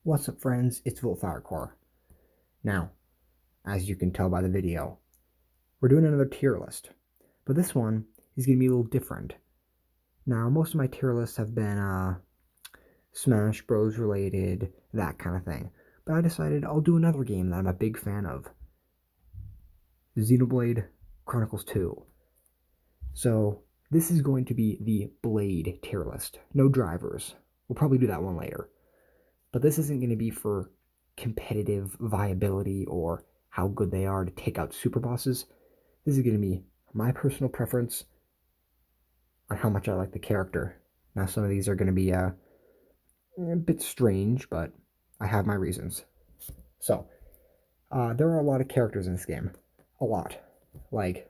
What's up, friends? It's Firecore. Now, as you can tell by the video, we're doing another tier list, but this one is going to be a little different. Now, most of my tier lists have been Smash Bros. Related, that kind of thing, but I decided I'll do another game that I'm a big fan of, Xenoblade Chronicles 2. So, this is going to be the Blade tier list. No drivers. We'll probably do that one later. But this isn't going to be for competitive viability or how good they are to take out super bosses. This is going to be my personal preference on how much I like the character. Now, some of these are going to be a bit strange, but I have my reasons. So, there are a lot of characters in this game. A lot. Like,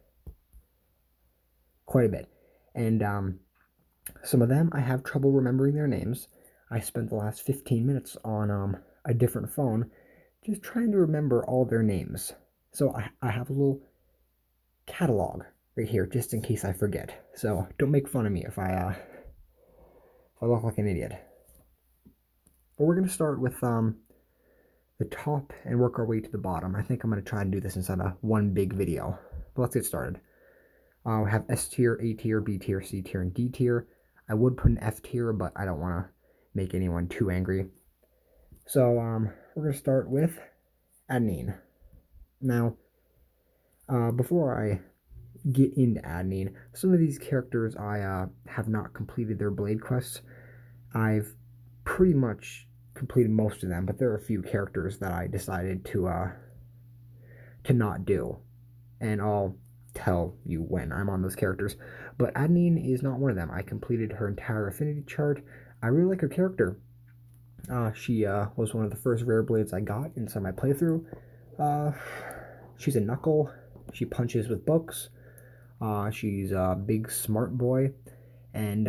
quite a bit. And some of them I have trouble remembering their names. I spent the last 15 minutes on a different phone just trying to remember all their names. So I have a little catalog right here just in case I forget. So don't make fun of me if I look like an idiot. But we're going to start with the top and work our way to the bottom. I think I'm going to try and do this inside of one big video. But let's get started. We have S tier, A tier, B tier, C tier, and D tier. I would put an F tier, but I don't want to make anyone too angry. So we're going to start with Adenine. Now, before I get into Adenine, some of these characters I have not completed their Blade quests. I've pretty much completed most of them, but there are a few characters that I decided to not do, and I'll tell you when I'm on those characters. But Adenine is not one of them. I completed her entire affinity chart. I really like her character. She was one of the first rare blades I got inside my playthrough. She's a knuckle. She punches with books. She's a big smart boy, and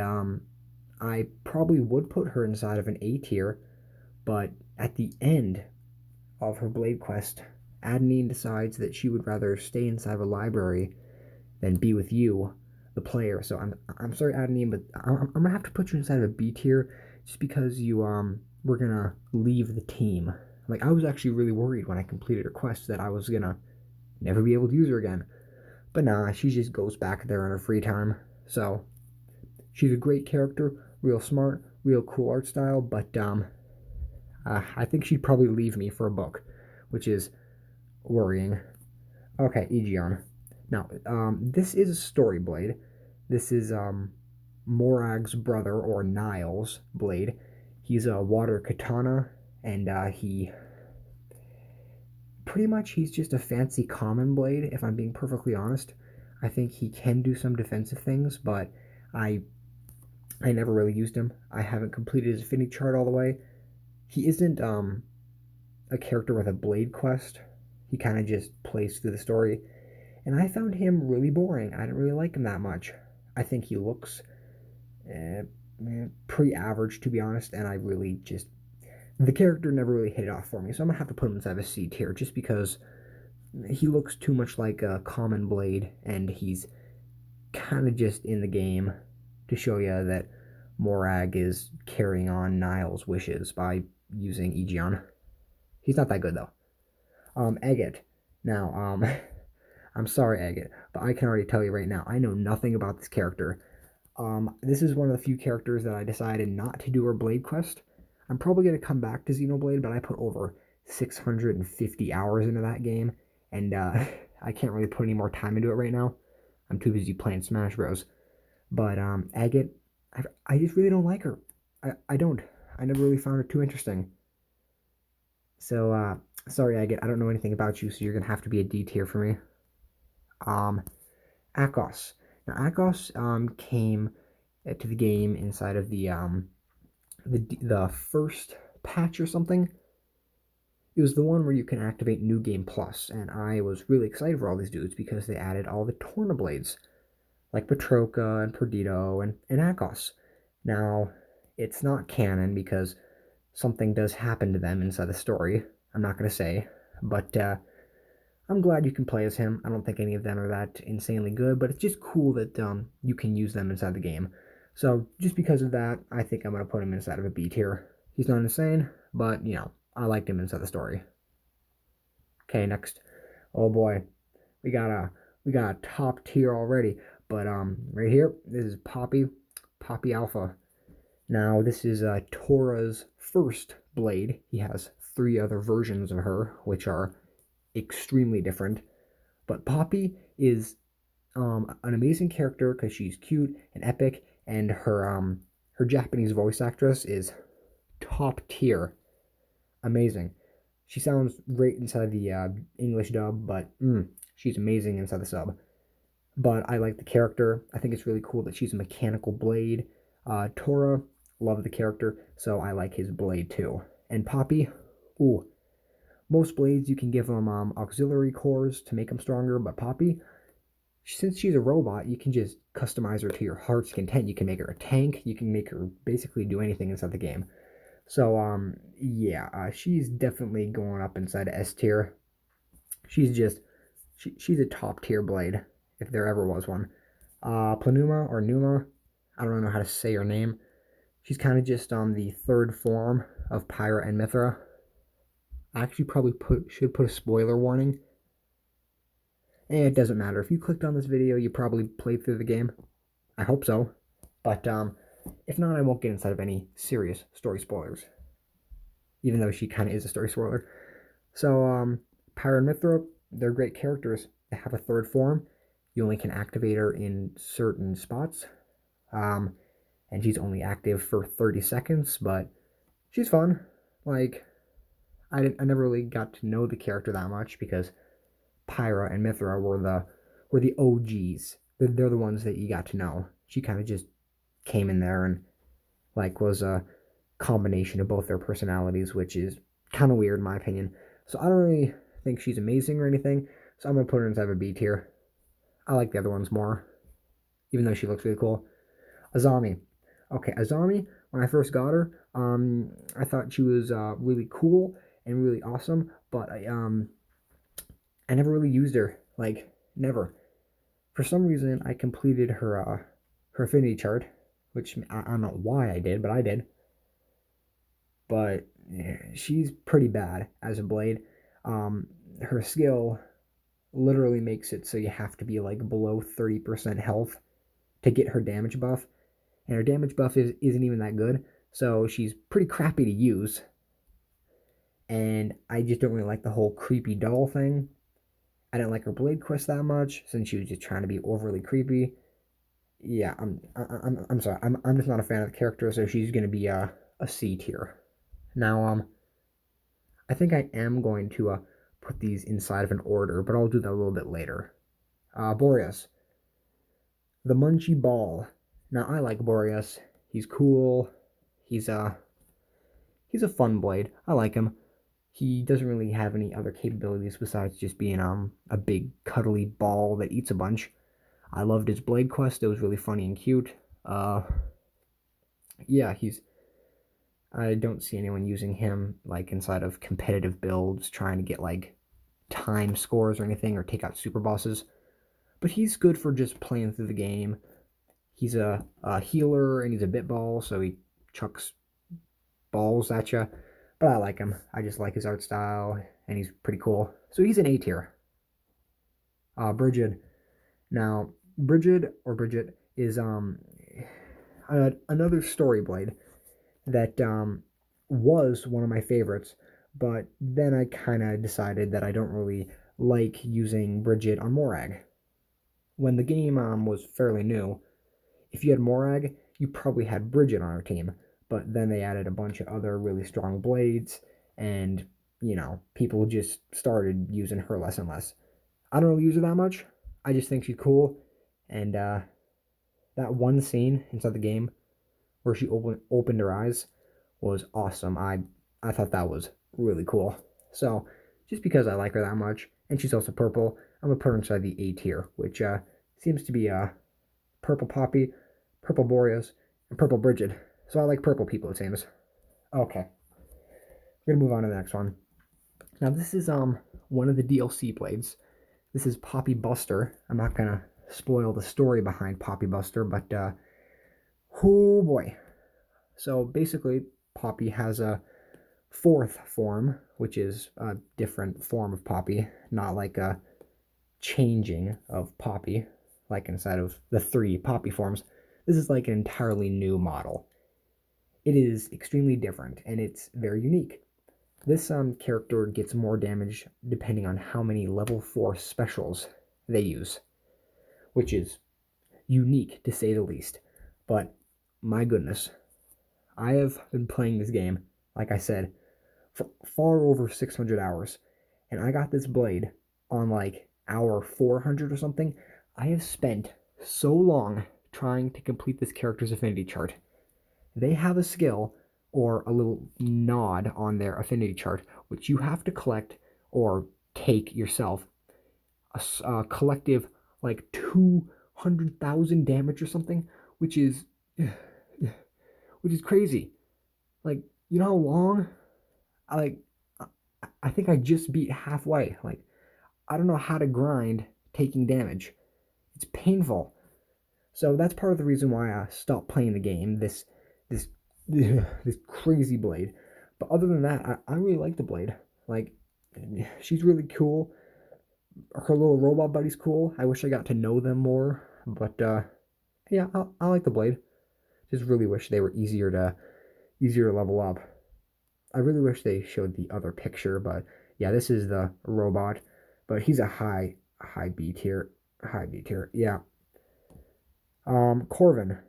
I probably would put her inside of an A tier, but at the end of her blade quest, Adenine decides that she would rather stay inside of a library than be with you, the player. So I'm sorry, Adenine, but I'm gonna have to put you inside of a B tier just because you were gonna leave the team. Like, I was actually really worried when I completed her quest that I was gonna never be able to use her again. But nah, she just goes back there in her free time. So she's a great character, real smart, real cool art style, but I think she'd probably leave me for a book, which is worrying. Okay, Aegeon. Now, this is a story blade. This is Morag's brother, or Niall's blade. He's a water katana, and he pretty much he's just a fancy common blade, if I'm being perfectly honest. I think he can do some defensive things, but I I never really used him. I haven't completed his affinity chart all the way. He isn't a character with a blade quest. He kind of just plays through the story, and I found him really boring. I didn't really like him that much. I think he looks uh, pretty average, to be honest, and I really just the character never really hit it off for me. So I'm gonna have to put him inside of a C tier just because he looks too much like a common blade, and he's kind of just in the game to show you that Morag is carrying on Niall's wishes by using Aegeon. He's not that good though. Agate. Now, I'm sorry, Agate, but I can already tell you right now, I know nothing about this character. This is one of the few characters that I decided not to do her Blade quest. I'm probably going to come back to Xenoblade, but I put over 650 hours into that game, and I can't really put any more time into it right now. I'm too busy playing Smash Bros. But Agate, I just really don't like her. I don't. I never really found her too interesting. So, sorry, Agate, I don't know anything about you, so you're going to have to be a D tier for me. Um, Akos. Now, Akos came to the game inside of the first patch or something. It was the one where you can activate New Game Plus, and I was really excited for all these dudes because they added all the Tornablades, like Petroka and Perdido and Akos. Now, it's not canon because something does happen to them inside the story. I'm not going to say, but I'm glad you can play as him. I don't think any of them are that insanely good, but it's just cool that you can use them inside the game. So just because of that, I think I'm going to put him inside of a B tier. He's not insane, but you know, I liked him inside the story. Okay, next. Oh boy, we got a top tier already. But right here, this is Poppy Alpha. Now this is Tora's first blade. He has 3 other versions of her, which are extremely different. But Poppy is an amazing character because she's cute and epic, and her Japanese voice actress is top tier, amazing. She sounds great inside the English dub, but she's amazing inside the sub. But I like the character. I think it's really cool that she's a mechanical blade. Tora, love the character, so I like his blade too. And Poppy, ooh, most blades you can give them auxiliary cores to make them stronger, but Poppy, since she's a robot, you can just customize her to your heart's content. You can make her a tank. You can make her basically do anything inside the game. So yeah, she's definitely going up inside of S tier. She's just she's a top tier blade if there ever was one. Planuma or Numa, I don't know how to say her name. She's kind of just on the 3rd form of Pyra and Mithra. I actually probably should put a spoiler warning. It doesn't matter. If you clicked on this video, you probably played through the game. I hope so. But if not, I won't get inside of any serious story spoilers. Even though she kind of is a story spoiler. So, Pyra and Mithra, they're great characters. They have a 3rd form. You only can activate her in certain spots. And she's only active for 30 seconds, but she's fun. Like, I never really got to know the character that much because Pyra and Mithra were the OGs. They're the ones that you got to know. She kind of just came in there and like was a combination of both their personalities, which is kind of weird in my opinion. So I don't really think she's amazing or anything. So I'm gonna put her inside of a B tier. I like the other ones more, even though she looks really cool. Azami. Okay, Azami, when I first got her, I thought she was really cool and really awesome, but I never really used her, like, never. For some reason, I completed her affinity chart, which I don't know why I did, but I did. But yeah, she's pretty bad as a blade. Her skill literally makes it so you have to be like below 30% health to get her damage buff, and her damage buff isn't even that good, so she's pretty crappy to use. And I just don't really like the whole creepy doll thing. I didn't like her blade quest that much since she was just trying to be overly creepy. Yeah, I'm sorry. I'm just not a fan of the character, so she's gonna be a C tier. Now I think I am going to put these inside of an order, but I'll do that a little bit later. Boreas, the Munchie Ball. Now I like Boreas. He's cool. He's a fun blade. I like him. He doesn't really have any other capabilities besides just being a big cuddly ball that eats a bunch. I loved his blade quest. It was really funny and cute. Yeah, I don't see anyone using him like inside of competitive builds trying to get like time scores or anything or take out super bosses. But he's good for just playing through the game. He's a healer and he's a bit ball, so he chucks balls at you. But I like him. I just like his art style, and he's pretty cool. So he's an A tier. Bridget. Now, Bridget is another story blade that was one of my favorites, but then I kind of decided that I don't really like using Bridget on Morag. When the game was fairly new, if you had Morag, you probably had Bridget on our team, but then they added a bunch of other really strong blades, and, you know, people just started using her less and less. I don't really use her that much. I just think she's cool, and that one scene inside the game where she opened her eyes was awesome. I thought that was really cool. So, just because I like her that much, and she's also purple, I'm going to put her inside the A tier, which seems to be Purple Poppy, Purple Boreas, and Purple Bridget. So I like purple people, it seems. Okay. We're going to move on to the next one. Now, this is one of the DLC blades. This is Poppy Buster. I'm not going to spoil the story behind Poppy Buster, but oh boy. So basically, Poppy has a fourth form, which is a different form of Poppy, not like a changing of Poppy, like inside of the 3 Poppy forms. This is like an entirely new model. It is extremely different, and it's very unique. This character gets more damage depending on how many level 4 specials they use, which is unique to say the least. But my goodness, I have been playing this game, like I said, for far over 600 hours, and I got this blade on like hour 400 or something. I have spent so long trying to complete this character's affinity chart. They have a skill or a little nod on their affinity chart, which you have to collect or take yourself. A collective like 200,000 damage or something, which is crazy. Like, you know how long? I like I think I just beat halfway. Like, I don't know how to grind taking damage. It's painful. So that's part of the reason why I stopped playing the game. This this crazy blade. But other than that, I really like the blade. Like, she's really cool. Her little robot buddy's cool. I wish I got to know them more. But yeah, I like the blade. Just really wish they were easier to level up. I really wish they showed the other picture, but yeah, this is the robot, but he's a high B tier, high B tier. Yeah. Corvin.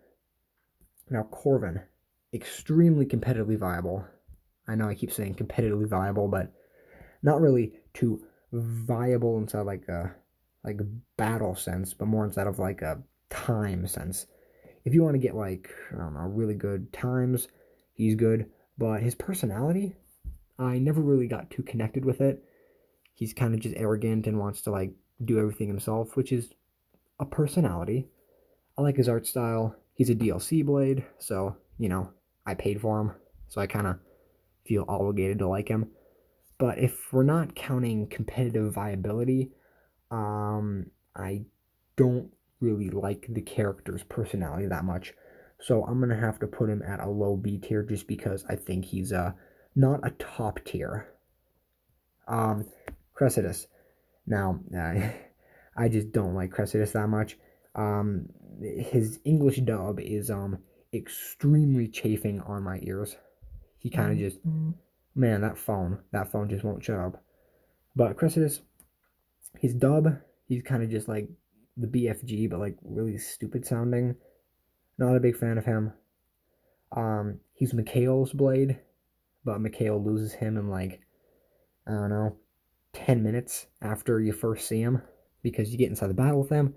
Now Corvin, extremely competitively viable. I know I keep saying competitively viable, but not really too viable inside like battle sense, but more inside of like a time sense. If you want to get like, I don't know, really good times, he's good. But his personality, I never really got too connected with it. He's kind of just arrogant and wants to like do everything himself, which is a personality. I like his art style. He's a DLC blade, so I paid for him, so I kind of feel obligated to like him. But if we're not counting competitive viability, I don't really like the character's personality that much. So I'm gonna have to put him at a low B tier just because I think he's not a top tier. Um, Cressidas. Now, I just don't like Cressidas that much. His English dub is extremely chafing on my ears. He kind of just, man, that phone just won't shut up. But Cressidas, his dub, he's kind of just like the BFG, but like really stupid sounding. Not a big fan of him. He's Mikhail's blade, but Mikhail loses him in like, I don't know, 10 minutes after you first see him because you get inside the battle with them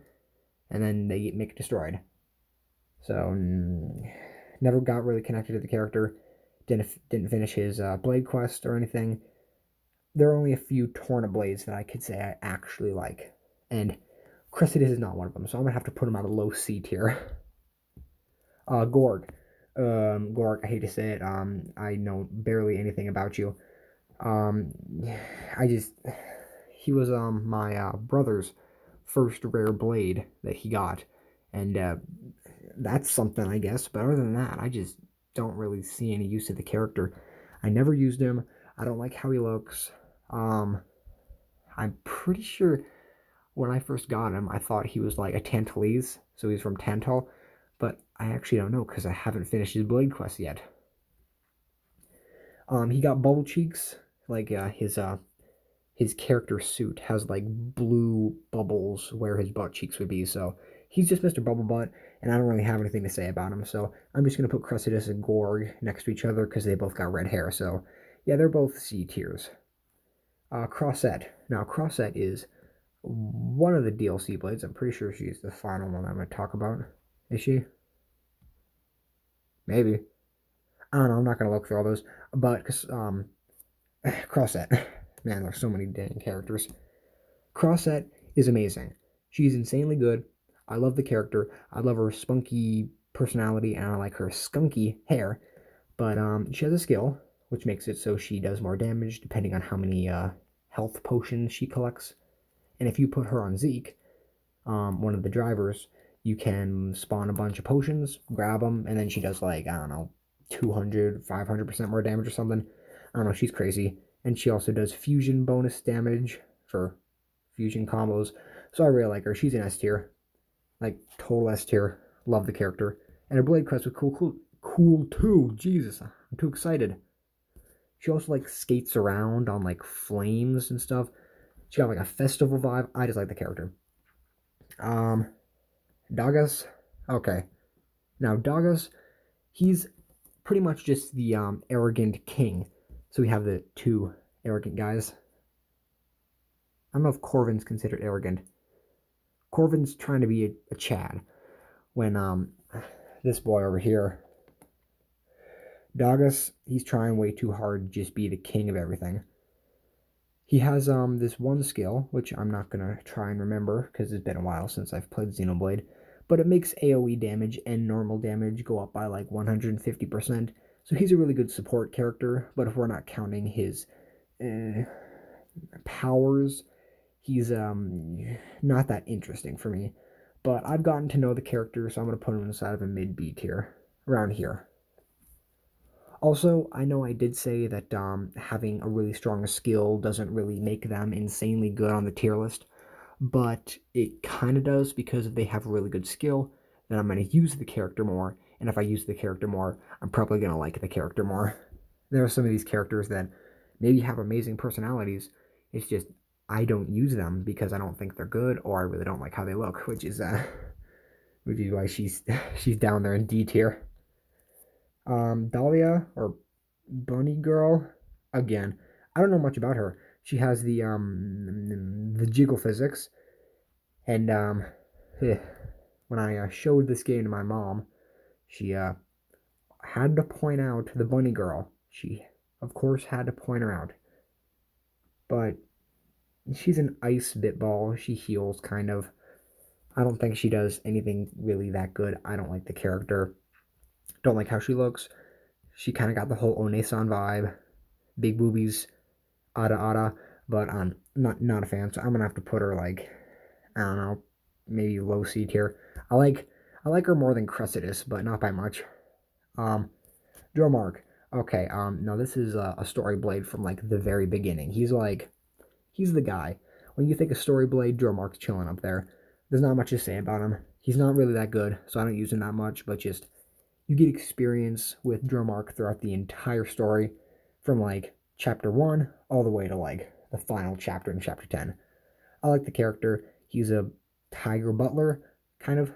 and then they get Mick destroyed. So, never got really connected to the character. Didn't finish his blade quest or anything. There are only a few Torna blades that I could say I actually like, and Cressidas is not one of them, so I'm gonna have to put him at a low C tier. Gorg. Gorg, I hate to say it. I know barely anything about you. Um, I just he was my brother's first rare blade that he got, and that's something I guess. But other than that, I just don't really see any use of the character. I never used him. I don't like how he looks. I'm pretty sure when I first got him, I thought he was like a Tantalese, so he's from Tantal, but I actually don't know because I haven't finished his blade quest yet. He got bubble cheeks, like his character suit has like blue bubbles where his butt cheeks would be, so he's just Mr. Bubble Butt, and I don't really have anything to say about him, so I'm just gonna put Cressidas and Gorg next to each other because they both got red hair, so yeah, they're both C tiers. Crossette. Now, Crossette is one of the DLC blades. I'm pretty sure she's the final one I'm going to talk about. Is she? Maybe. I don't know. I'm not going to look through all those. But, Crossette. Man, there's so many dang characters. Crossette is amazing. She's insanely good. I love the character. I love her spunky personality, and I like her skunky hair. But she has a skill, which makes it so she does more damage depending on how many health potions she collects. And if you put her on Zeke, one of the drivers, you can spawn a bunch of potions, grab them, and then she does like, I don't know, 200, 500% more damage or something. I don't know, she's crazy. And she also does fusion bonus damage for fusion combos. So I really like her. She's an S tier. Like, total S tier. Love the character. And her blade quest was cool too. Jesus, I'm too excited. She also, like, skates around on, like, flames and stuff. She got, like, a festival vibe. I just like the character. Um, Dagas. Okay. Now, Dagas, he's pretty much just the arrogant king. So we have the two arrogant guys. I don't know if Corvin's considered arrogant. Corvin's trying to be a Chad when this boy over here, Dagas, he's trying way too hard to just be the king of everything. He has this one skill, which I'm not gonna try and remember because it's been a while since I've played Xenoblade, but it makes AoE damage and normal damage go up by like 150%. So he's a really good support character, but if we're not counting his powers, he's not that interesting for me. But I've gotten to know the character, so I'm gonna put him inside of a mid B tier, around here. Also, I know I did say that having a really strong skill doesn't really make them insanely good on the tier list, but it kind of does because if they have a really good skill, then I'm going to use the character more, and if I use the character more, I'm probably going to like the character more. There are some of these characters that maybe have amazing personalities, it's just I don't use them because I don't think they're good or I really don't like how they look, which is why she's down there in D tier. Dahlia or Bunny Girl, again, I don't know much about her. She has the jiggle physics, and when I showed this game to my mom, she had to point out the Bunny Girl. She, of course, had to point her out, but she's an ice bitball. She heals kind of. I don't think she does anything really that good. I don't like the character. Don't like how she looks. She kind of got the whole Onesan vibe, big boobies, ada, but I'm not a fan. So I'm gonna have to put her like, I don't know, maybe low C tier. I like her more than Cressidus, but not by much. Dromark. Okay. No, this is a Story Blade from like the very beginning. He's the guy. When you think of Story Blade, Dromark's chilling up there. There's not much to say about him. He's not really that good, so I don't use him that much. But just you get experience with Dromark throughout the entire story, from like chapter 1 all the way to like the final chapter in chapter 10. I like the character. He's a tiger butler, kind of.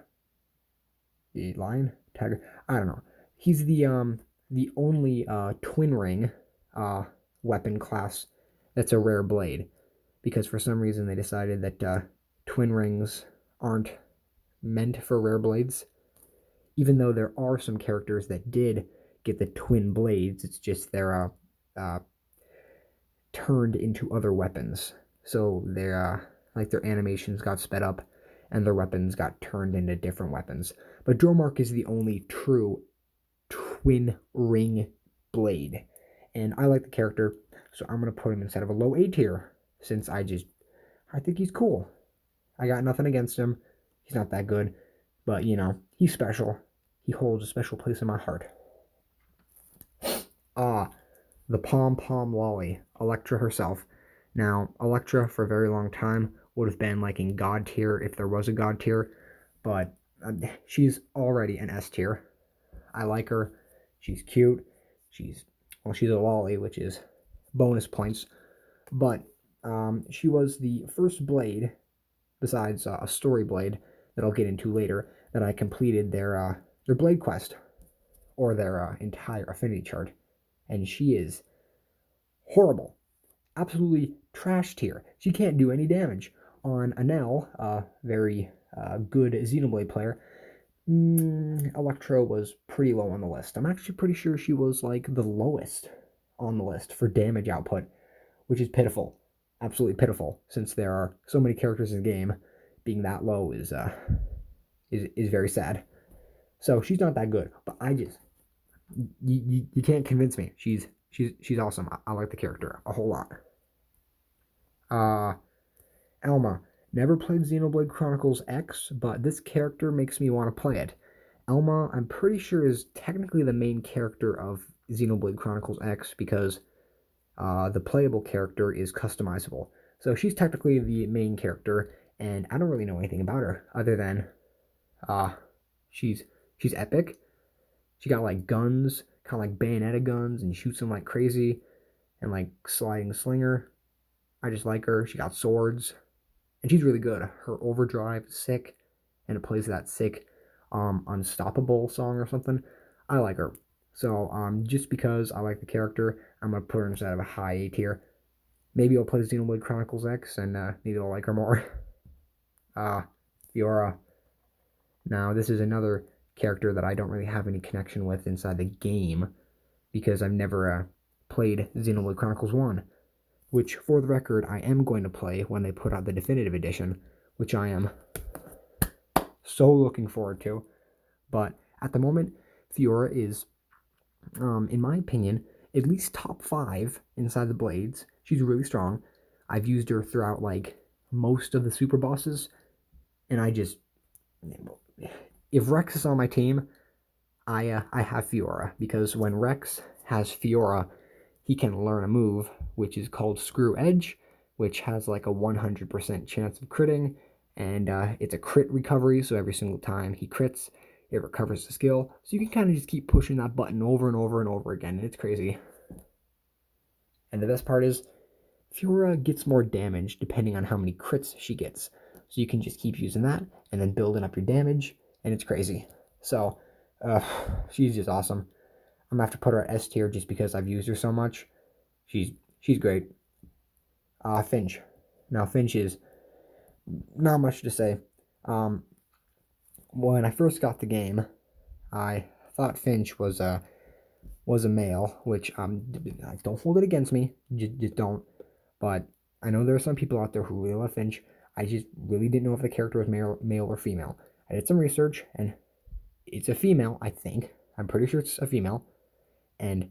The lion? Tiger? I don't know. He's the only twin ring weapon class that's a rare blade. Because for some reason they decided that twin rings aren't meant for rare blades. Even though there are some characters that did get the twin blades, it's just they're turned into other weapons. So they're like their animations got sped up and their weapons got turned into different weapons. But Dromark is the only true twin ring blade. And I like the character, so I'm going to put him instead of a low A tier, since I think he's cool. I got nothing against him. He's not that good, but you know, he's special. He holds a special place in my heart. The Pom Pom Lolly, Electra herself. Now, Electra for a very long time would have been like in God tier if there was a God tier, but she's already an S tier. I like her. She's cute. She's a lolly, which is bonus points. But she was the first blade, besides a story blade that I'll get into later, that I completed their blade quest, or their entire affinity chart. And she is horrible. Absolutely trash tier. She can't do any damage. On Anel, a very good Xenoblade player, Electro was pretty low on the list. I'm actually pretty sure she was like the lowest on the list for damage output, which is pitiful. Absolutely pitiful, since there are so many characters in the game. Being that low is very sad. So she's not that good, but you can't convince me. She's awesome. I like the character a whole lot. Elma. Never played Xenoblade Chronicles X, but this character makes me want to play it. Elma, I'm pretty sure, is technically the main character of Xenoblade Chronicles X because the playable character is customizable. So she's technically the main character, and I don't really know anything about her other than uh, she's epic. She got like guns, kind of like Bayonetta guns, and shoots them like crazy, and like sliding slinger. I just like her. She got swords, and she's really good. Her overdrive is sick, and it plays that sick Unstoppable song or something. I like her. So just because I like the character, I'm gonna put her inside of a high A tier. Maybe I'll play Xenoblade Chronicles X, and maybe I'll like her more. Fiora. Now this is another character that I don't really have any connection with inside the game because I've never played Xenoblade Chronicles 1, which, for the record, I am going to play when they put out the definitive edition, which I am so looking forward to. But at the moment, Fiora is, in my opinion, at least top 5 inside the Blades. She's really strong. I've used her throughout, like, most of the super bosses, and I just... If Rex is on my team, I have Fiora, because when Rex has Fiora, he can learn a move, which is called Screw Edge, which has like a 100% chance of critting, and it's a crit recovery, so every single time he crits, it recovers the skill. So you can kind of just keep pushing that button over and over and over again, and it's crazy. And the best part is, Fiora gets more damage depending on how many crits she gets. So you can just keep using that, and then building up your damage, and it's crazy. So, she's just awesome. I'm gonna have to put her at S tier just because I've used her so much. She's great. Finch. Now Finch is not much to say. When I first got the game, I thought Finch was a male, which don't hold it against me. Just don't. But I know there are some people out there who really love Finch. I just really didn't know if the character was male or female. I did some research, and it's a female, I think. I'm pretty sure it's a female. And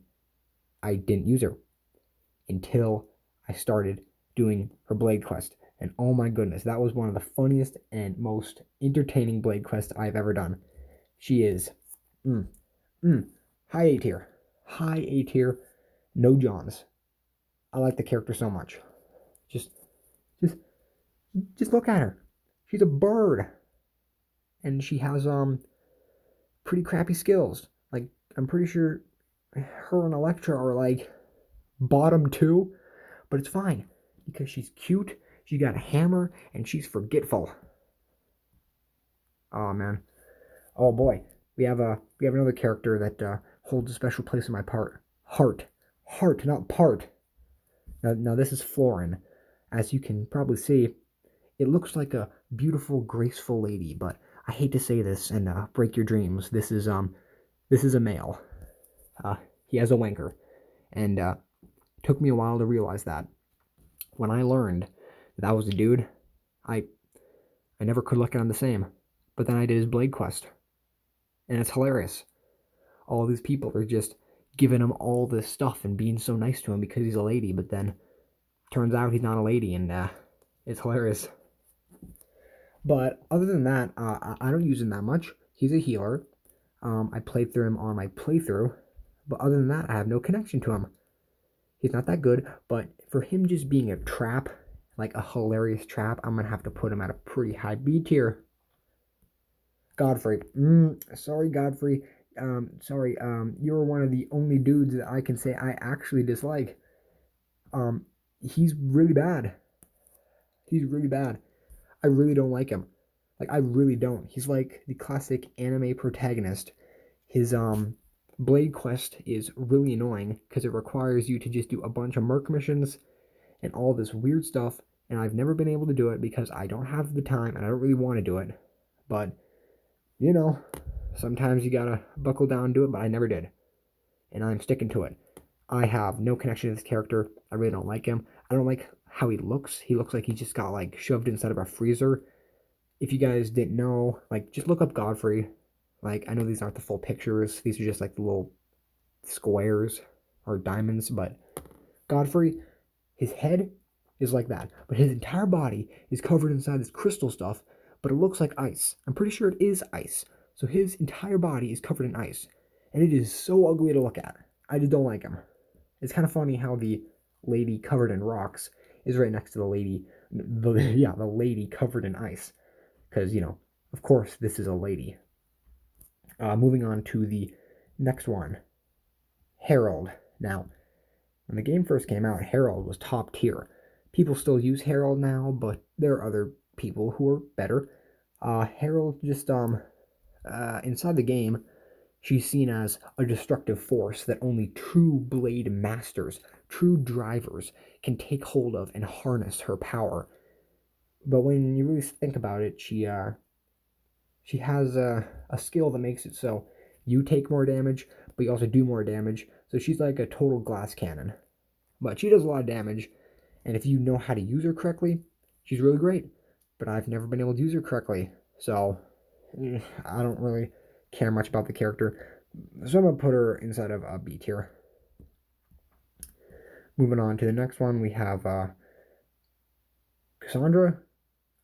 I didn't use her until I started doing her Blade quest. And oh my goodness, that was one of the funniest and most entertaining Blade quests I've ever done. She is high A tier. High A tier, no Johns. I like the character so much. Just look at her. She's a bird. And she has pretty crappy skills. Like, I'm pretty sure her and Electra are like bottom 2, but it's fine because she's cute, she got a hammer, and she's forgetful. Oh man. Oh boy. We have another character that holds a special place in my heart, not part. Now this is Florin. As you can probably see, it looks like a beautiful, graceful lady, but I hate to say this and break your dreams. This is a male. He has a wanker, and took me a while to realize that. When I learned that was a dude, I never could look at him the same. But then I did his Blade quest, and it's hilarious. All these people are just giving him all this stuff and being so nice to him because he's a lady, but then turns out he's not a lady, and it's hilarious. But other than that, I don't use him that much. He's a healer. I played through him on my playthrough, but other than that, I have no connection to him. He's not that good, but for him just being a trap, like a hilarious trap, I'm gonna have to put him at a pretty high B tier. Godfrey. Sorry, Godfrey. You're one of the only dudes that I can say I actually dislike. He's really bad. He's really bad. I really don't like him. Like, I really don't. He's like the classic anime protagonist. His Blade quest is really annoying because it requires you to just do a bunch of merc missions and all this weird stuff, and I've never been able to do it because I don't have the time and I don't really want to do it. But, you know, sometimes you gotta buckle down and do it, but I never did. And I'm sticking to it. I have no connection to this character. I really don't like him. I don't like how he looks. He looks like he just got, like, shoved inside of a freezer. If you guys didn't know, like, just look up Godfrey. Like, I know these aren't the full pictures. These are just, like, the little squares or diamonds. But Godfrey, his head is like that. But his entire body is covered inside this crystal stuff. But it looks like ice. I'm pretty sure it is ice. So his entire body is covered in ice. And it is so ugly to look at. I just don't like him. It's kind of funny how the lady covered in rocks is right next to the lady covered in ice. Because, of course, this is a lady. Moving on to the next one, Harold. Now, when the game first came out, Harold was top tier. People still use Harold now, but there are other people who are better. Harold just, inside the game, she's seen as a destructive force that only true blade masters, true drivers, can take hold of and harness her power. But when you really think about it, she has a skill that makes it so you take more damage, but you also do more damage. So she's like a total glass cannon. But she does a lot of damage, and if you know how to use her correctly, she's really great. But I've never been able to use her correctly, so I don't really care much about the character. So I'm going to put her inside of a B tier. Moving on to the next one, we have Cassandra.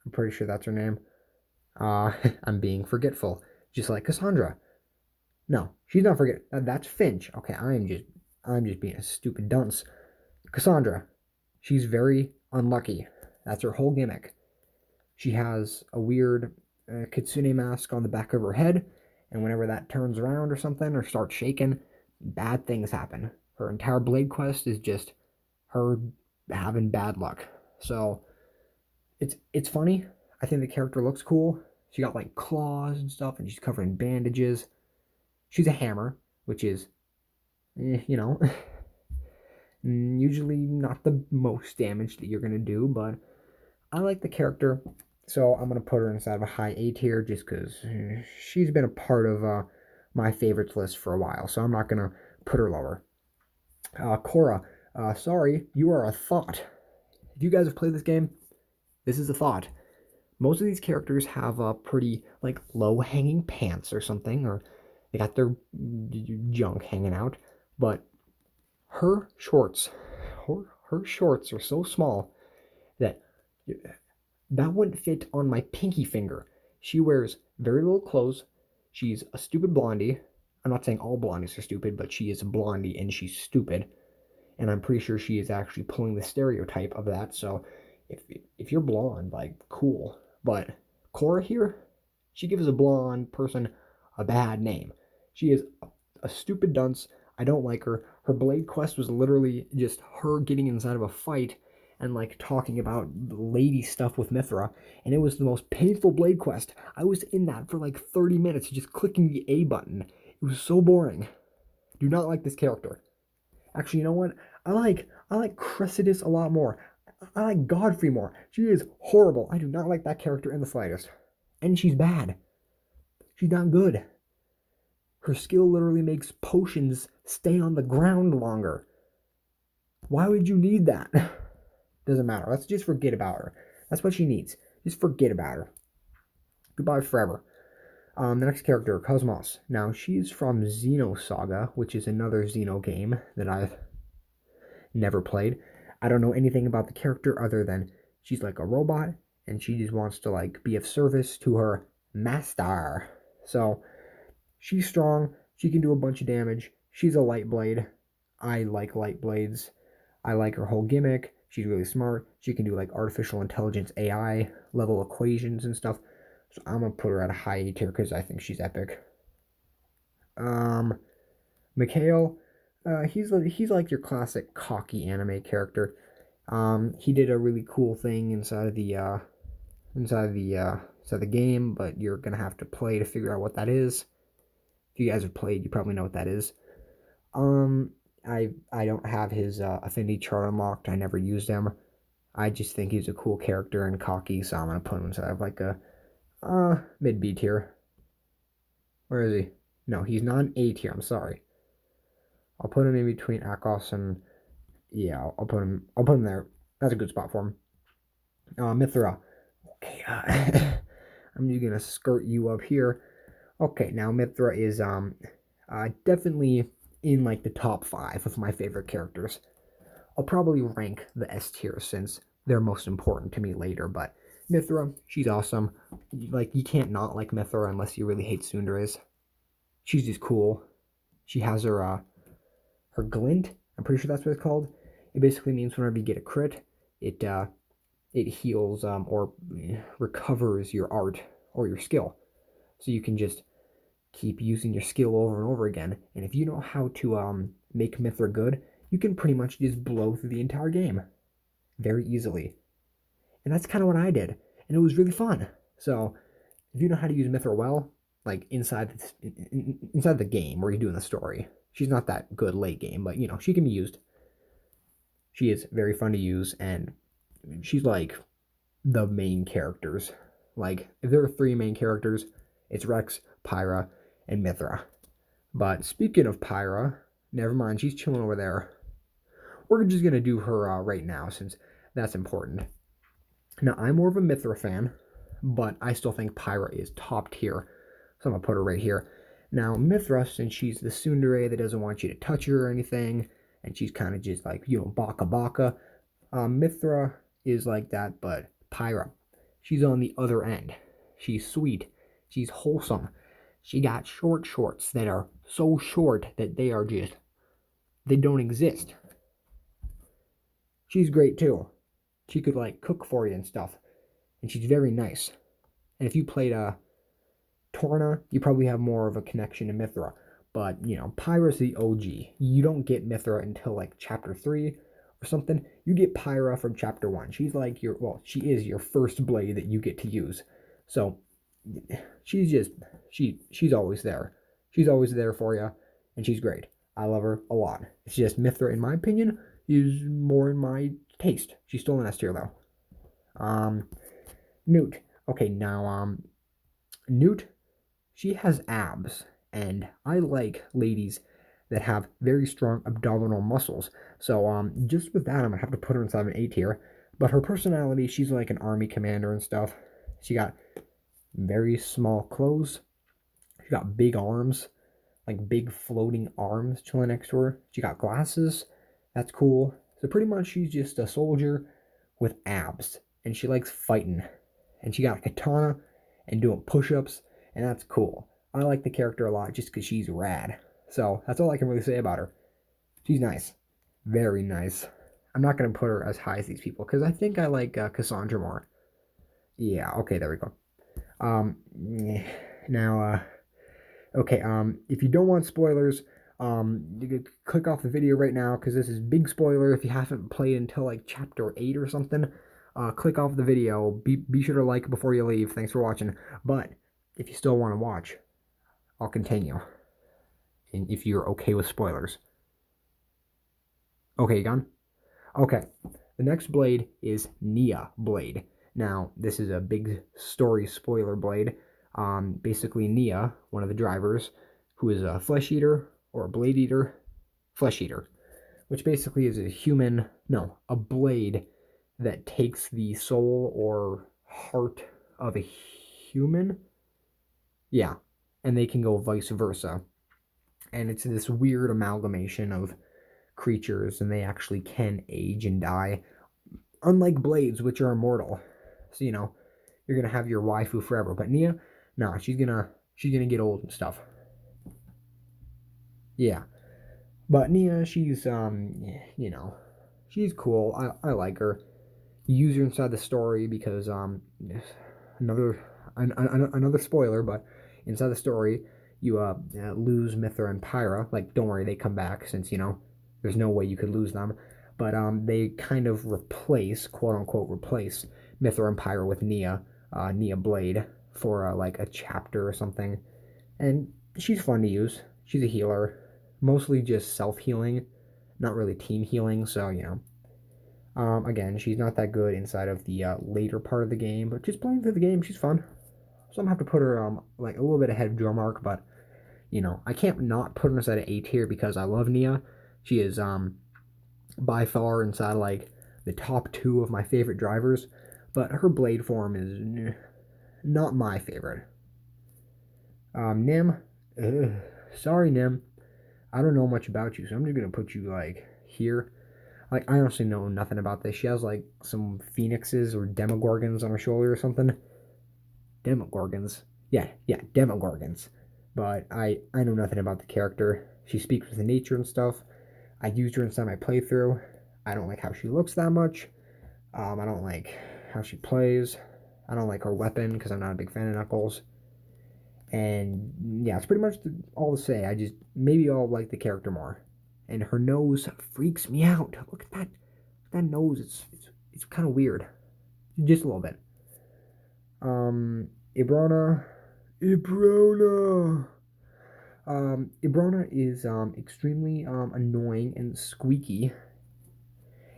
I'm pretty sure that's her name. I'm being forgetful, just like Cassandra. No, she's not forget. That's Finch. Okay, I'm just being a stupid dunce. Cassandra, she's very unlucky. That's her whole gimmick. She has a weird kitsune mask on the back of her head, and whenever that turns around or something or starts shaking, bad things happen. Her entire Blade quest is just her having bad luck. So it's funny. I think the character looks cool. She got like claws and stuff, and she's covered in bandages. She's a hammer, which is, usually not the most damage that you're going to do, but I like the character, so I'm going to put her inside of a high A tier just because she's been a part of my favorites list for a while, so I'm not going to put her lower. Cora, sorry, you are a thought. If you guys have played this game, this is a thought. Most of these characters have pretty, like, low-hanging pants or something, or they got their junk hanging out, but her shorts are so small that wouldn't fit on my pinky finger. She wears very little clothes. She's a stupid blondie. I'm not saying all blondies are stupid, but she is a blondie and she's stupid. And I'm pretty sure she is actually pulling the stereotype of that. So if you're blonde, like, cool. But Cora here, she gives a blonde person a bad name. She is a stupid dunce. I don't like her. Her Blade quest was literally just her getting inside of a fight and like talking about lady stuff with Mithra, and it was the most painful Blade quest. I was in that for like 30 minutes just clicking the A button. It was so boring. Do not like this character. Actually, you know what? I like Cressidas a lot more. I like Godfrey more. She is horrible. I do not like that character in the slightest. And she's bad. She's not good. Her skill literally makes potions stay on the ground longer. Why would you need that? Doesn't matter. Let's just forget about her. That's what she needs. Just forget about her. Goodbye forever. The next character, Cosmos. Now, she's from Xenosaga, which is another Xeno game that I've never played. I don't know anything about the character other than she's like a robot, and she just wants to like be of service to her master. So, she's strong. She can do a bunch of damage. She's a light blade. I like light blades. I like her whole gimmick. She's really smart. She can do like artificial intelligence AI level equations and stuff. So I'm gonna put her at a high A tier because I think she's epic. Mikhail, he's like your classic cocky anime character. He did a really cool thing inside the game, but you're gonna have to play to figure out what that is. If you guys have played, you probably know what that is. I don't have his affinity chart unlocked. I never used him. I just think he's a cool character and cocky, so I'm gonna put him inside of like a mid B tier. Where is he? No, he's not an A tier. I'm sorry. I'll put him in between Akos and yeah, I'll put him there. That's a good spot for him. Mithra. Okay, I'm just gonna skirt you up here. Okay, now Mithra is definitely in like the top 5 of my favorite characters. I'll probably rank the S tier since they're most important to me later, but Mithra, she's awesome. Like, you can't not like Mithra unless you really hate Tsunderes. She's just cool. She has her glint, I'm pretty sure that's what it's called. It basically means whenever you get a crit, it it heals or recovers your art or your skill. So you can just keep using your skill over and over again. And if you know how to make Mithra good, you can pretty much just blow through the entire game very easily. And that's kind of what I did, and it was really fun. So if you know how to use Mithra well, like inside the game where you're doing the story, she's not that good late game, but she can be used. She is very fun to use, and she's like the main characters. Like if there are three main characters, it's Rex, Pyra, and Mithra. But speaking of Pyra, never mind, she's chilling over there. We're just gonna do her right now since that's important. Now I'm more of a Mithra fan, but I still think Pyra is top tier, so I'm gonna put her right here. Now Mithra, since she's the tsundere that doesn't want you to touch her or anything, and she's kind of just like baka baka. Mithra is like that, but Pyra, she's on the other end. She's sweet. She's wholesome. She got short shorts that are so short that they don't exist. She's great too. She could like cook for you and stuff, and she's very nice. And if you played Torna, you probably have more of a connection to Mithra. But Pyra's the OG. You don't get Mithra until like chapter 3 or something. You get Pyra from chapter 1. She's like she is your first blade that you get to use. So she's always there. She's always there for you, and she's great. I love her a lot. It's just Mithra, in my opinion, is more in my taste. She's still an S tier though. Newt. Okay, now Newt, she has abs, and I like ladies that have very strong abdominal muscles. So just with that, I'm gonna have to put her inside an A tier. But her personality, she's like an army commander and stuff. She got very small clothes. She got big arms, like big floating arms chilling next to her. She got glasses. That's cool. So pretty much she's just a soldier with abs, and she likes fighting. And she got a katana and doing push-ups, and that's cool. I like the character a lot just because she's rad. So that's all I can really say about her. She's nice. Very nice. I'm not going to put her as high as these people because I think I like Cassandra more. Yeah, okay, there we go. Now, okay, if you don't want spoilers, you can click off the video right now because this is big spoiler if you haven't played until like chapter 8 or something. Click off the video. Be sure to like before you leave. Thanks for watching. But if you still want to watch, I'll continue. And if you're okay with spoilers. Okay, you gone? Okay. The next blade is Nia Blade. Now, this is a big story spoiler blade. Basically, Nia, one of the drivers, who is a flesh eater or a blade eater, flesh eater, which basically is a blade that takes the soul or heart of a human. Yeah, and they can go vice versa. And it's this weird amalgamation of creatures, and they actually can age and die, unlike blades, which are immortal. So you're gonna have your waifu forever. But Nia, nah, she's gonna get old and stuff. Yeah, but Nia, she's she's cool. I like her. You use her inside the story because another spoiler, but inside the story you lose Mithra and Pyra. Like, don't worry, they come back since there's no way you could lose them. But they kind of replace, quote unquote, replace Mithra and Pyra with Nia Blade for like a chapter or something. And she's fun to use. She's a healer, mostly just self healing, not really team healing. So again, she's not that good inside of the later part of the game, but just playing through the game, she's fun. So I'm gonna have to put her like a little bit ahead of Jormark, but I can't not put her inside of A tier because I love Nia. She is by far inside like the top 2 of my favorite drivers, but her blade form is not my favorite. Nim, sorry Nim, I don't know much about you, so I'm just gonna put you like here. Like, I honestly know nothing about this. She has like some phoenixes or demogorgons on her shoulder or something. Demogorgons, yeah, demogorgons. But I know nothing about the character. She speaks with nature and stuff. I used her inside my playthrough. I don't like how she looks that much. I don't like how she plays. I don't like her weapon because I'm not a big fan of Knuckles. And yeah, it's pretty much all to say. I just maybe I'll like the character more. And her nose freaks me out. Look at that nose. It's kind of weird, just a little bit. Ibrona, Ibrona. Ibrona is extremely annoying and squeaky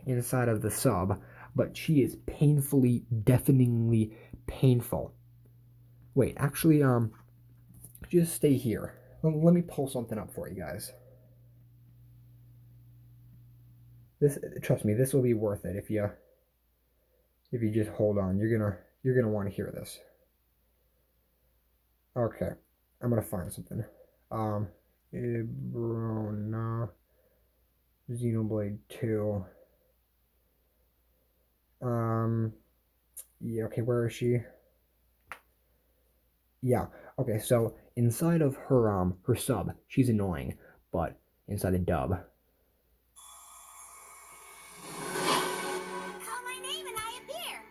inside of the sub, but she is painfully, deafeningly painful. Wait, actually, just stay here. Let me pull something up for you guys. This, trust me, this will be worth it if you just hold on. You're gonna want to hear this. Okay, I'm gonna find something. Ibrona, Xenoblade 2. Yeah, okay, where is she? Yeah, okay, so inside of her sub, she's annoying, but inside the dub. Call my name and I appear,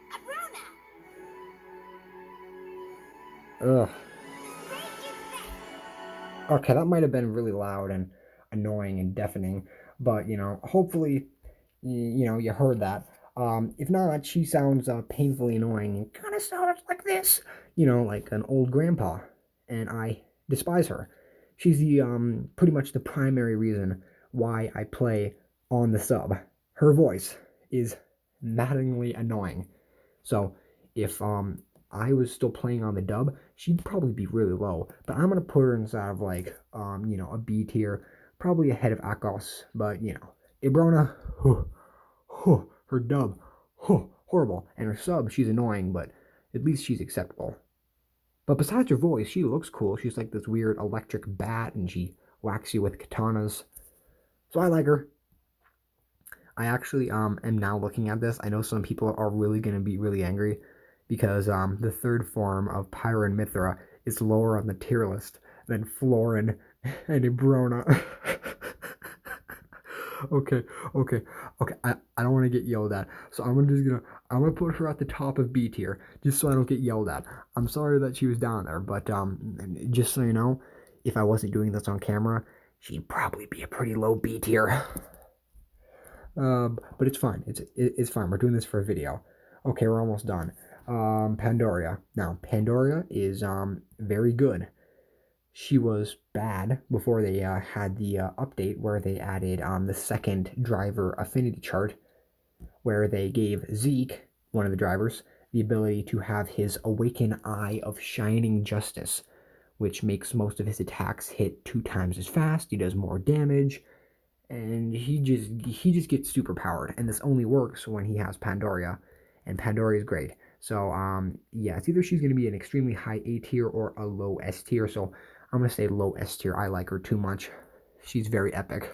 Abrona. Ugh. Okay, that might have been really loud and annoying and deafening, but hopefully, you heard that. If not, she sounds painfully annoying and kind of sounds like this, like an old grandpa, and I despise her. She's the pretty much the primary reason why I play on the sub. Her voice is maddeningly annoying. So if I was still playing on the dub, she'd probably be really low. But I'm gonna put her inside of like a B tier, probably ahead of Akos. But Ibrona, her dub, horrible, and her sub, she's annoying, but at least she's acceptable. But besides her voice, she looks cool. She's like this weird electric bat, and she whacks you with katanas. So I like her. I actually am now looking at this. I know some people are really gonna be really angry because the third form of Pyra and Mithra is lower on the tier list than Florin and Ibrona. okay, okay, okay. I don't want to get yelled at, so I'm gonna put her at the top of B tier just so I don't get yelled at. I'm sorry that she was down there, but just so you know, if I wasn't doing this on camera, she'd probably be a pretty low B tier. But it's fine. It's fine. We're doing this for a video. Okay, we're almost done. Pandoria. Now, Pandoria is very good. She was bad before they had the update where they added the second driver affinity chart, where they gave Zeke, one of the drivers, the ability to have his Awaken Eye of Shining Justice, which makes most of his attacks hit 2 times as fast. He does more damage, and he just gets super powered. And this only works when he has Pandoria, and Pandoria is great. So yeah, it's either she's going to be an extremely high A tier or a low S tier. So I'm going to say low S tier. I like her too much. She's very epic.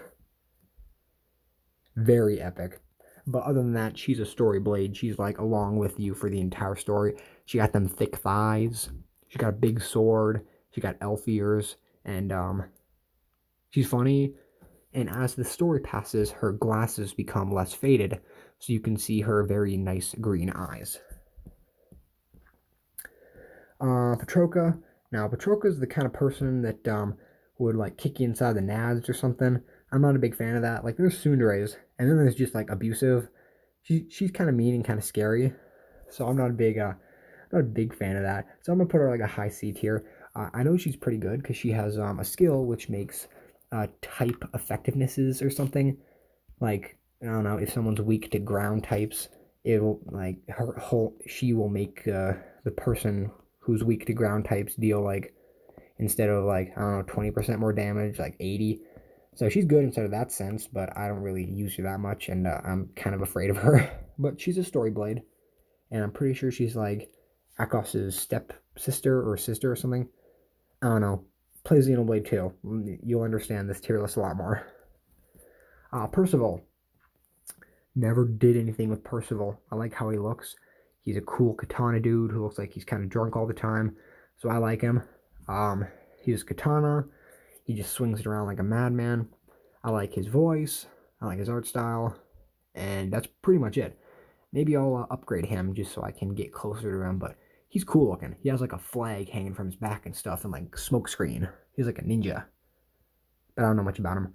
Very epic. But other than that, she's a story blade. She's like along with you for the entire story. She got them thick thighs. She got a big sword. She got elf ears. And she's funny. And as the story passes, her glasses become less faded, so you can see her very nice green eyes. Patroka. Now, Patroka is the kind of person that would like kick you inside the nads or something. I'm not a big fan of that. Like, there's tsunderes, and then there's just like abusive. She's kind of mean and kind of scary, so I'm not a big fan of that. So I'm gonna put her like a high C tier. I know she's pretty good because she has a skill which makes type effectivenesses or something. Like, I don't know, if someone's weak to ground types, it'll like she will make the person who's weak to ground types deal like, instead of like, I don't know, 20% more damage, like 80. So she's good inside of that sense, but I don't really use her that much, and I'm kind of afraid of her. But she's a story blade, and I'm pretty sure she's like Akos's step sister or something. I don't know. Play Xenoblade 2. You'll understand this tier list a lot more. Percival. Never did anything with Percival. I like how he looks. He's a cool katana dude who looks like he's kind of drunk all the time. So I like him. He's katana. He just swings it around like a madman. I like his voice. I like his art style. and that's pretty much it. Maybe I'll upgrade him just so I can get closer to him, but he's cool looking. He has like a flag hanging from his back and stuff, and like smoke screen. He's like a ninja, but I don't know much about him.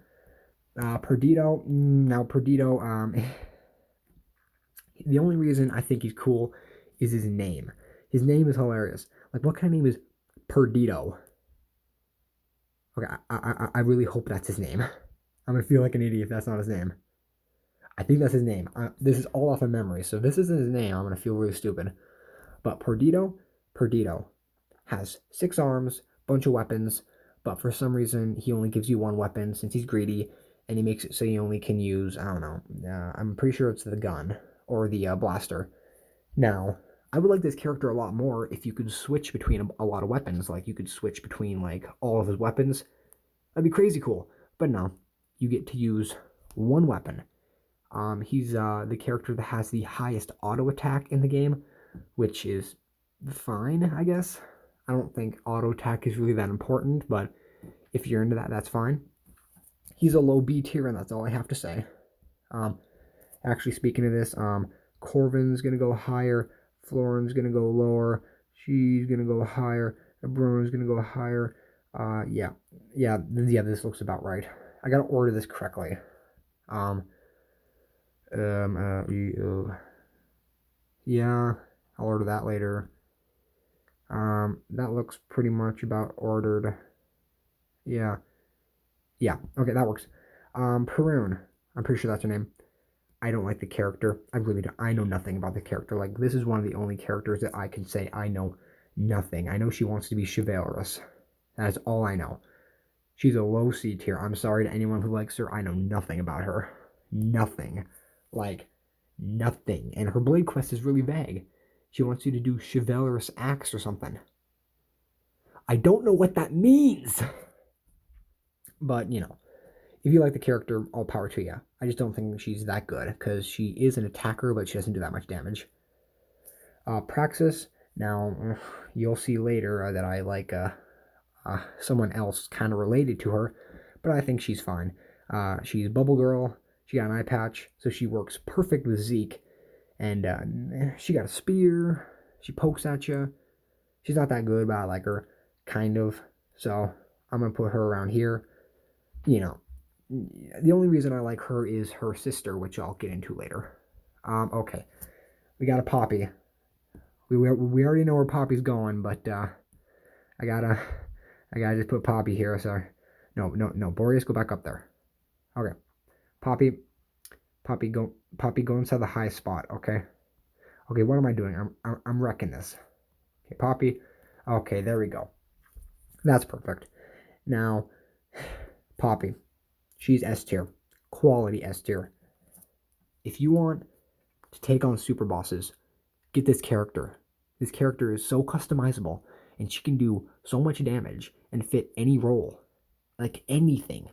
Perdido, now Perdido, the only reason I think he's cool is his name. His name is hilarious. Like, what kind of name is Perdido? Okay, I really hope that's his name. I'm gonna feel like an idiot if that's not his name. I think that's his name. This is all off of memory, so if this isn't his name, I'm gonna feel really stupid. But Perdido has 6 arms, bunch of weapons, but for some reason he only gives you one weapon since he's greedy, and he makes it so you only can use, I don't know, I'm pretty sure it's the gun or the blaster. Now, I would like this character a lot more if you could switch between a lot of weapons. Like, you could switch between, like, all of his weapons. That'd be crazy cool. But no, you get to use one weapon. He's the character that has the highest auto attack in the game, which is fine, I guess. I don't think auto attack is really that important, but if you're into that, that's fine. He's a low B tier, and that's all I have to say. Actually, speaking of this, Corvin's gonna go higher, Florin's gonna go lower, she's gonna go higher, Bruno's gonna go higher. Yeah. This looks about right. I gotta order this correctly. Yeah, I'll order that later. That looks pretty much about ordered. Yeah. Okay, that works. Perun. I'm pretty sure that's her name. I don't like the character. I really don't. I know nothing about the character. Like, this is one of the only characters that I can say I know nothing. I know she wants to be chivalrous. That's all I know. She's a low C tier. I'm sorry to anyone who likes her. I know nothing about her. Nothing. Like, nothing. And her blade quest is really vague. She wants you to do chivalrous acts or something. I don't know what that means. But, you know, if you like the character, all power to you. I just don't think she's that good because she is an attacker, but she doesn't do that much damage. Praxis. Now, you'll see later that I like someone else kind of related to her, but I think she's fine. She's Bubble Girl. She got an eye patch, so she works perfect with Zeke. And she got a spear. She pokes at you. She's not that good, but I like her, kind of. So I'm going to put her around here. You know, the only reason I like her is her sister, which I'll get into later. Okay. We got a Poppy. We already know where Poppy's going, but I gotta just put Poppy here. So no, Boreas, go back up there. Okay, Poppy, go inside the high spot. Okay, what am I doing? I'm wrecking this. Okay, Poppy. Okay, there we go. That's perfect. Now, Poppy, she's S tier, quality S tier. If you want to take on super bosses, get this character. This character is so customizable, and she can do so much damage and fit any role, like anything.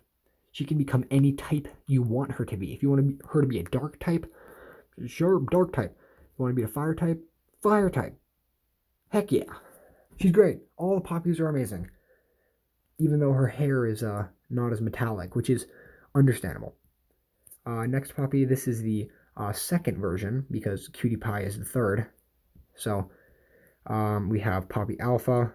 She can become any type you want her to be. If you want her to be a dark type, sure, dark type. You want to be a fire type, fire type. Heck yeah. She's great. All the Poppies are amazing. Even though her hair is not as metallic, which is understandable. Next Poppy, this is the second version because Cutie Pie is the third. So we have Poppy Alpha,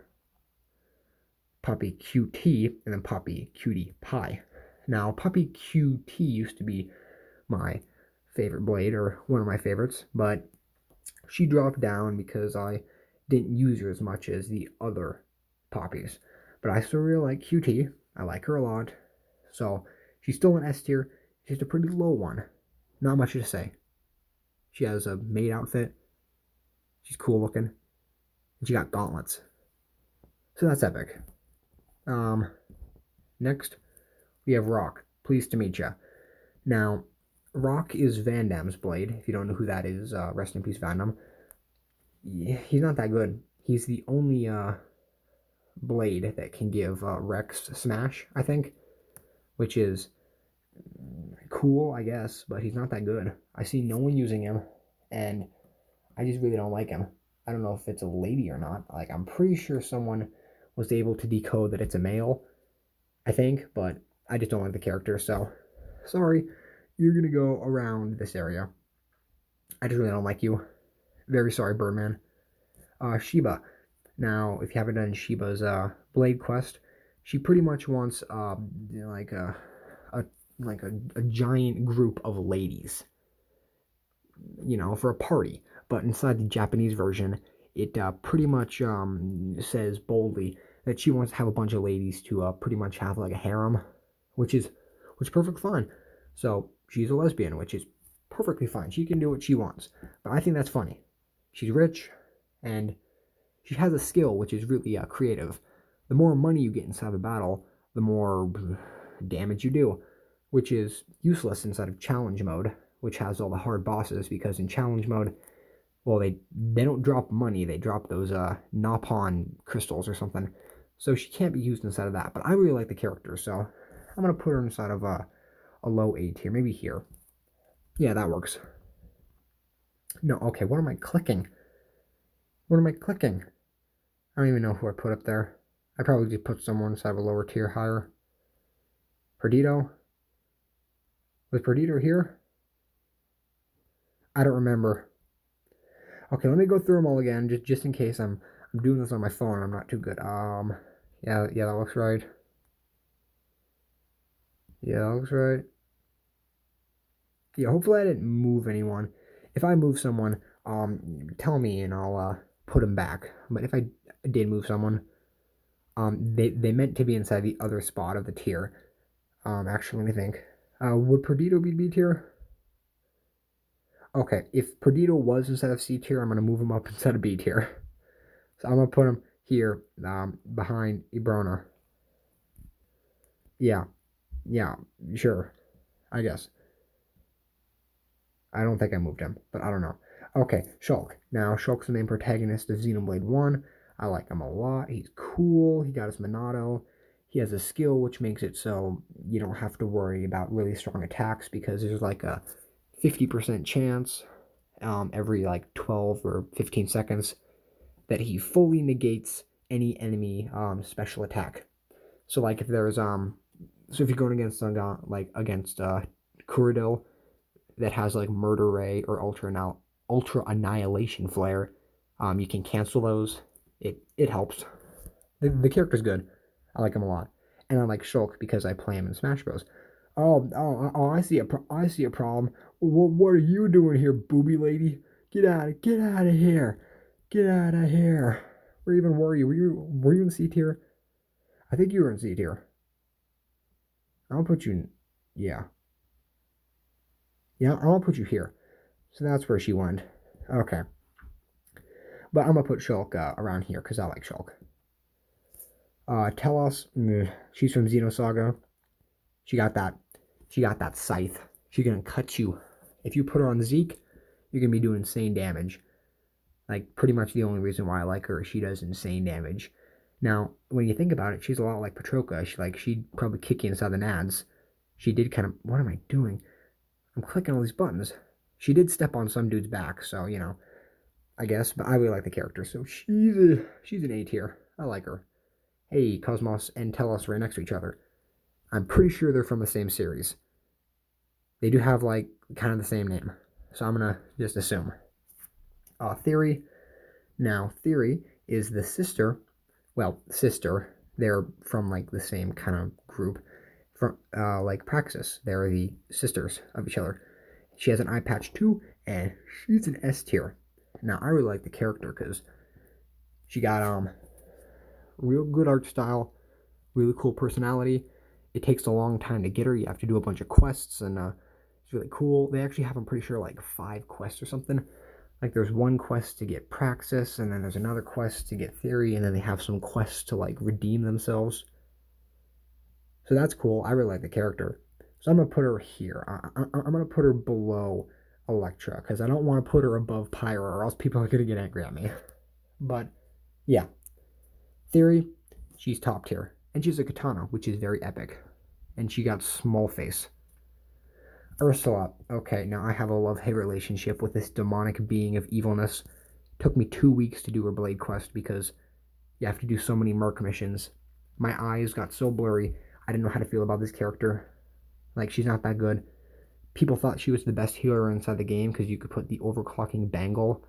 Poppy QT, and then Poppy Cutie Pie. Now, Poppy QT used to be my favorite blade, or one of my favorites, but she dropped down because I didn't use her as much as the other Poppies. But I still really like QT. I like her a lot. So she's still an S tier. She's a pretty low one. Not much to say. She has a maid outfit. She's cool looking. And she got gauntlets. So that's epic. Next, we have Rock. Pleased to meet you. Now, Rock is Van Damme's blade. If you don't know who that is, rest in peace, Van Damme. He's not that good. He's the only blade that can give Rex smash, I think, which is cool, I guess, but he's not that good. I see no one using him, and I just really don't like him. I don't know if it's a lady or not. Like, I'm pretty sure someone was able to decode that it's a male, I think, but I just don't like the character, so sorry. you're gonna go around this area. I just really don't like you. Very sorry, Birdman. Sheba. Now, if you haven't done Sheba's Blade quest, she pretty much wants like a a giant group of ladies, for a party. But inside the Japanese version, it pretty much says boldly that she wants to have a bunch of ladies to pretty much have like a harem, which is perfectly fine. So she's a lesbian, which is perfectly fine. She can do what she wants. But I think that's funny. She's rich, and she has a skill which is really creative. The more money you get inside a battle, the more damage you do, which is useless inside of challenge mode, which has all the hard bosses, because in challenge mode, well, they don't drop money, they drop those Napon crystals or something. So she can't be used inside of that. But I really like the character, so I'm gonna put her inside of a low A tier, maybe here. Yeah, that works. No, okay, what am I clicking? What am I clicking? I don't even know who I put up there. I probably just put someone inside of a lower tier higher. Perdido? Was Perdido here? I don't remember. Okay, let me go through them all again, just in case I'm doing this on my phone. I'm not too good. Yeah, that looks right. Yeah, that looks right. Yeah, hopefully I didn't move anyone. If I move someone, tell me and I'll put them back. But if I did move someone, they meant to be inside the other spot of the tier. Actually, let me think. Would Perdido be B tier? Okay, if Perdido was instead of C tier, I'm gonna move him up instead of B tier. So I'm gonna put him here, behind Ibrona. Yeah, sure, I guess. I don't think I moved him, but I don't know. Okay, Shulk. Now, Shulk's the main protagonist of Xenoblade 1. I like him a lot. He's cool. He got his Monado. He has a skill which makes it so you don't have to worry about really strong attacks, because there's like a 50% chance every like 12 or 15 seconds that he fully negates any enemy special attack. So like if there's so if you're going against Kuridil, that has like Murder Ray or Ultra Annihilation Flare, you can cancel those. It helps. The character's good. I like him a lot, and I like Shulk because I play him in Smash Bros. I see I see a problem. What are you doing here, booby lady? Get out of here! Get out of here! Where even were you? Were you in C tier? I think you were in C tier. I'll put you in. Yeah, I'll put you here. So that's where she went. Okay, but I'm gonna put Shulk around here because I like Shulk. Telos, she's from Xenosaga. She got that. She got that scythe. She's gonna cut you. If you put her on Zeke, you're gonna be doing insane damage. Like pretty much the only reason why I like her is she does insane damage. Now, when you think about it, she's a lot like Patroka. She'd probably kick you inside the nads. She did kind of. What am I doing? I'm clicking all these buttons. She did step on some dude's back, so I guess. But I really like the character, so she's an A tier. I like her. Hey, Cosmos and Telos right next to each other. I'm pretty sure they're from the same series. They do have like kind of the same name, so I'm gonna just assume. Theory. Now, Theory is the sister. Well, sister. They're from like the same kind of group. From like Praxis, they're the sisters of each other. She has an eye patch too, and she's an S tier. Now, I really like the character because she got real good art style, really cool personality. It takes a long time to get her. You have to do a bunch of quests, and it's really cool. They actually have, I'm pretty sure, like 5 quests or something. Like there's one quest to get Praxis, and then there's another quest to get Theory, and then they have some quests to like redeem themselves. So that's cool. I really like the character. So I'm gonna put her here. I'm gonna put her below Electra because I don't want to put her above Pyra, or else people are gonna get angry at me. But yeah, Theory, she's top tier, and she's a katana, which is very epic. And she got small face. Ursula. Okay, now I have a love-hate relationship with this demonic being of evilness. Took me 2 weeks to do her Blade quest because you have to do so many Merc missions. My eyes got so blurry. I didn't know how to feel about this character. Like, she's not that good. People thought she was the best healer inside the game because you could put the overclocking bangle.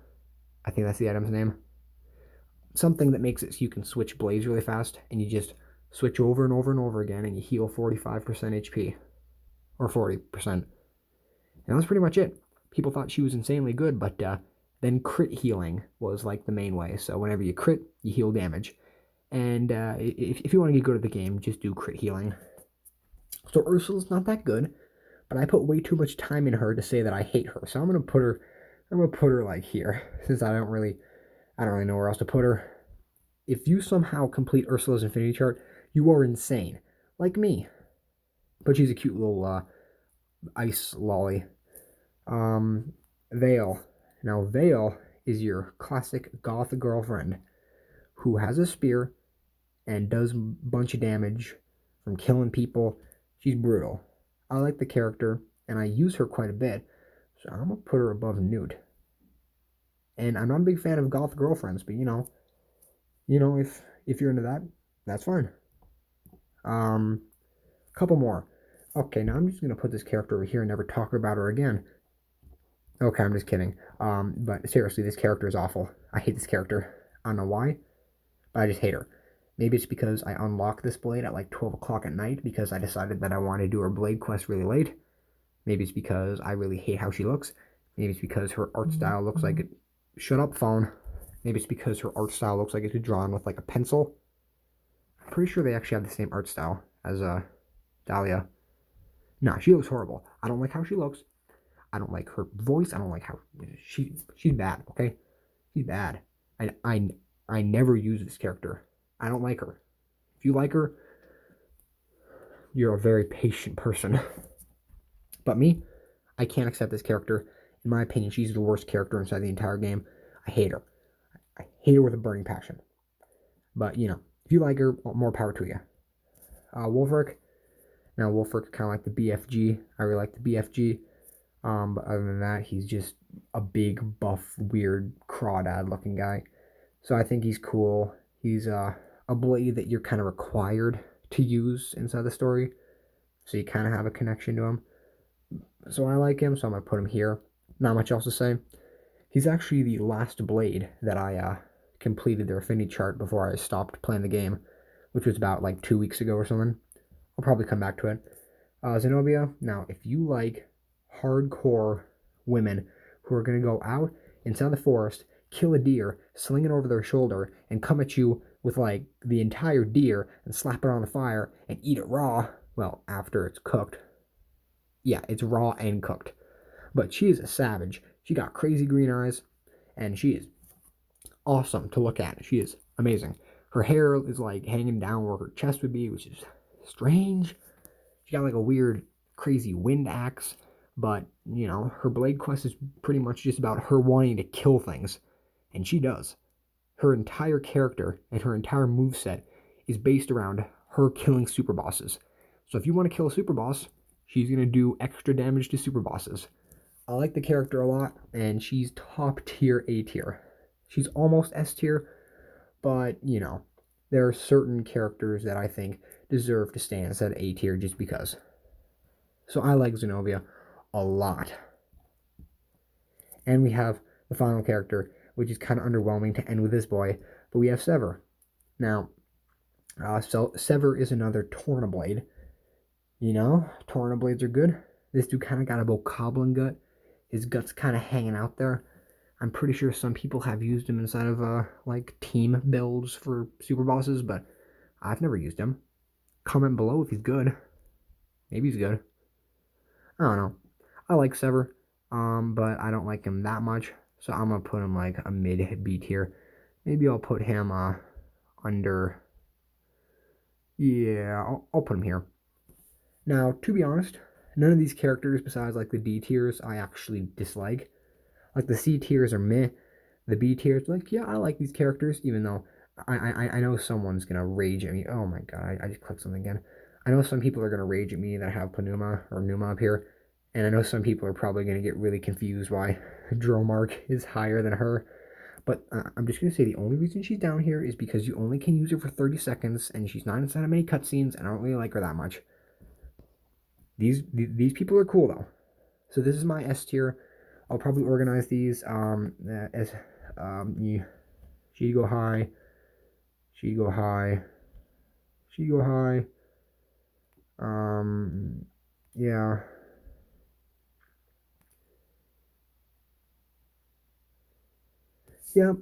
I think that's the item's name. Something that makes it so you can switch blades really fast, and you just switch over and over and over again, and you heal 45% HP. Or 40%. And that's pretty much it. People thought she was insanely good, but then crit healing was like the main way. So whenever you crit, you heal damage. And if you want to get good at the game, just do crit healing. So Ursula's not that good, but I put way too much time in her to say that I hate her. So I'm gonna put her like here, since I don't really know where else to put her. If you somehow complete Ursula's Infinity Chart, you are insane, like me. But she's a cute little ice lolly. Vale. Now Vale is your classic goth girlfriend who has a spear and does a bunch of damage from killing people. She's brutal. I like the character, and I use her quite a bit, so I'm gonna put her above Newt. And I'm not a big fan of goth girlfriends, but if you're into that, that's fine. Couple more. Okay, now I'm just gonna put this character over here and never talk about her again. Okay, I'm just kidding. But seriously, this character is awful. I hate this character. I don't know why, but I just hate her. Maybe it's because I unlocked this blade at like 12 o'clock at night because I decided that I wanted to do her blade quest really late. Maybe it's because I really hate how she looks. Maybe it's because her art style looks like it. Shut up, phone. Maybe it's because her art style looks like it's drawn with like a pencil. I'm pretty sure they actually have the same art style as Dahlia. Nah, she looks horrible. I don't like how she looks. I don't like her voice. I don't like how she's bad. Okay, she's bad. I never use this character. I don't like her. If you like her, you're a very patient person. But me, I can't accept this character. In my opinion, she's the worst character inside the entire game. I hate her. I hate her with a burning passion. But if you like her, more power to you. Wolfric. Now Wolfric kind of like the BFG. I really like the BFG. But other than that, he's just a big, buff, weird, crawdad looking guy. So I think he's cool. He's a blade that you're kind of required to use inside the story. So you kind of have a connection to him. So I like him, so I'm going to put him here. Not much else to say. He's actually the last blade that I completed their affinity chart before I stopped playing the game, which was about like 2 weeks ago or something. I'll probably come back to it. Zenobia. Now, if you like hardcore women who are going to go out inside the forest, kill a deer, sling it over their shoulder, and come at you with like the entire deer and slap it on the fire and eat it raw, well, after it's cooked. Yeah, it's raw and cooked. But she is a savage. She got crazy green eyes, and she is awesome to look at. She is amazing. Her hair is like hanging down where her chest would be, which is strange. She got like a weird, crazy wind axe, but her blade quest is pretty much just about her wanting to kill things, and she does. Her entire character and her entire moveset is based around her killing super bosses. So if you want to kill a super boss, she's going to do extra damage to super bosses. I like the character a lot, and she's top tier, A tier. She's almost S tier, but there are certain characters that I think deserve to stay inside A tier just because. So I like Zenobia a lot. And we have the final character, which is kind of underwhelming to end with this boy, but we have Sever. Now, so Sever is another Tornablade. Tornablades are good. This dude kind of got a bokoblin gut. His gut's kind of hanging out there. I'm pretty sure some people have used him inside of like team builds for super bosses, but I've never used him. Comment below if he's good. Maybe he's good. I don't know. I like Sever, but I don't like him that much, so I'm gonna put him like a mid B tier. Maybe I'll put him under. Yeah, I'll put him here. Now, to be honest, none of these characters besides like the D tiers I actually dislike. Like the C tiers are meh. The B tiers, like, yeah, I like these characters, even though I know someone's gonna rage at me. Oh my god, I just clicked something again. I know some people are gonna rage at me that I have Panuma or Numa up here, and I know some people are probably gonna get really confused why Dromark is higher than her. But I'm just gonna say the only reason she's down here is because you only can use her for 30 seconds, and she's not inside of many cutscenes, and I don't really like her that much. These people are cool though. So this is my S tier. I'll probably organize these as she go high, she go high, she go high. Yeah.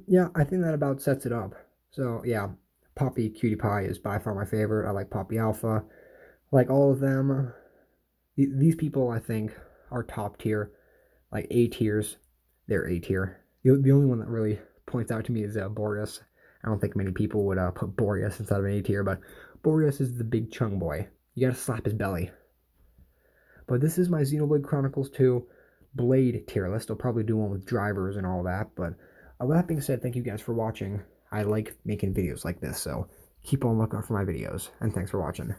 Yeah, I think that about sets it up. So yeah, Poppy Cutie Pie is by far my favorite. I like Poppy Alpha. I like all of them. These people I think are top tier, like A tiers. They're A tier. The only one that really points out to me is Boreas. I don't think many people would put Boreas instead of an A tier, but Boreas is the big chung boy. You gotta slap his belly. But this is my Xenoblade Chronicles 2 Blade tier list. I'll probably do one with drivers and all that. But with that being said, thank you guys for watching. I like making videos like this, so keep on lookout for my videos. And thanks for watching.